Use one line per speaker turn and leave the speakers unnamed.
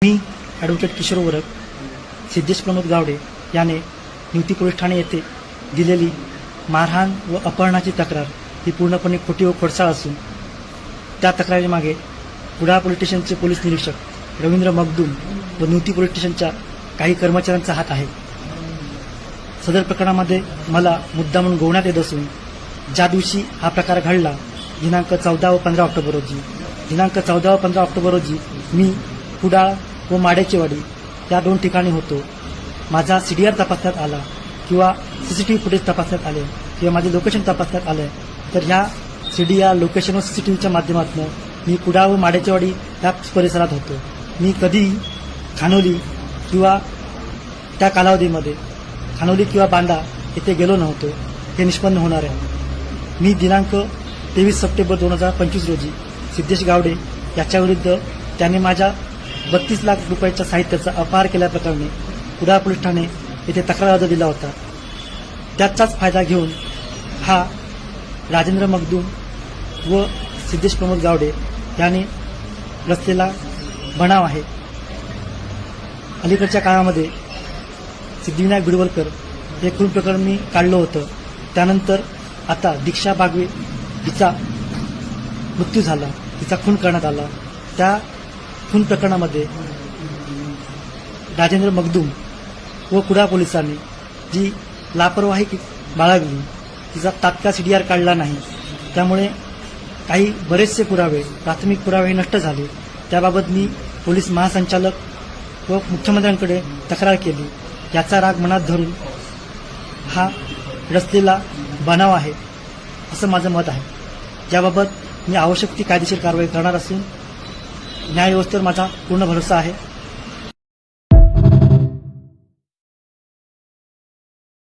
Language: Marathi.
मी ॲडव्होकेट किशोर वरक सिद्धेश प्रमोद गावडे याने निवती पोलीस ठाणे येथे दिलेली मारहाण व अपहरणाची तक्रार ही पूर्णपणे खोटी व खोडसाळ असून त्या तक्रारीमागे कुडाळ पोलीस स्टेशनचे पोलीस निरीक्षक रवींद्र मगदूम व निवती पोलीस स्टेशनच्या काही कर्मचाऱ्यांचा हात आहे। सदर प्रकरणामध्ये मला मुद्दा म्हणून गोवण्यात येत असून ज्या दिवशी हा प्रकार घडला दिनांक 14 व 15 ऑक्टोबर रोजी मी कुडाळ व माडेचेवाडी या दोन ठिकाणी होतो। माझा CDR तपासण्यात आला किंवा CCTV फुटेज तपासण्यात आले किंवा माझे लोकेशन तपासण्यात आले तर ह्या CDR लोकेशन व CCTVच्या माध्यमातून मी कुडाळ व माडेचेवाडी या परिसरात होतो। मी कधीही खानोली किंवा त्या कालावधीमध्ये खानोली किंवा बांदा येथे गेलो नव्हतो हे निष्पन्न होणार आहे। मी दिनांक 23 सप्टेंबर 2025 रोजी सिद्धेश गावडे याच्याविरुद्ध त्याने माझ्या 32 लाख रुपयाच्या साहित्याचा अपहार केल्याप्रकरणी कुडाळ पोलीस ठाणे येथे तक्रार अर्ज दिला होता। त्याचाच फायदा घेऊन हा राजेंद्र मगदूम व सिद्धेश प्रमोद गावडे याने रचलेला बनाव आहे। अलीकडच्या काळामध्ये सिद्धिविनायक बिडवलकर हे खून प्रकरण मी काढलं होतं। त्यानंतर आता दीक्षा बागवे हिचा मृत्यू झाला, तिचा खून करण्यात आला। त्या खून प्रकरणामध्ये राजेंद्र मगदूम व कुडाळ पोलिसांनी जी लापरवाही बाळगली, तिचा तात्काळ CDR काढला नाही, त्यामुळे काही बरेचसे पुरावे प्राथमिक पुरावे नष्ट झाले। त्याबाबत मी पोलीस महासंचालक व मुख्यमंत्र्यांकडे तक्रार केली। याचा राग मनात धरून हा रचलेला बनाव आहे असं माझं मत आहे। याबाबत मी आवश्यक ती कायदेशीर कारवाई करणार असून न्यायव्यवस्थेवर माझा पूर्ण भरोसा आहे।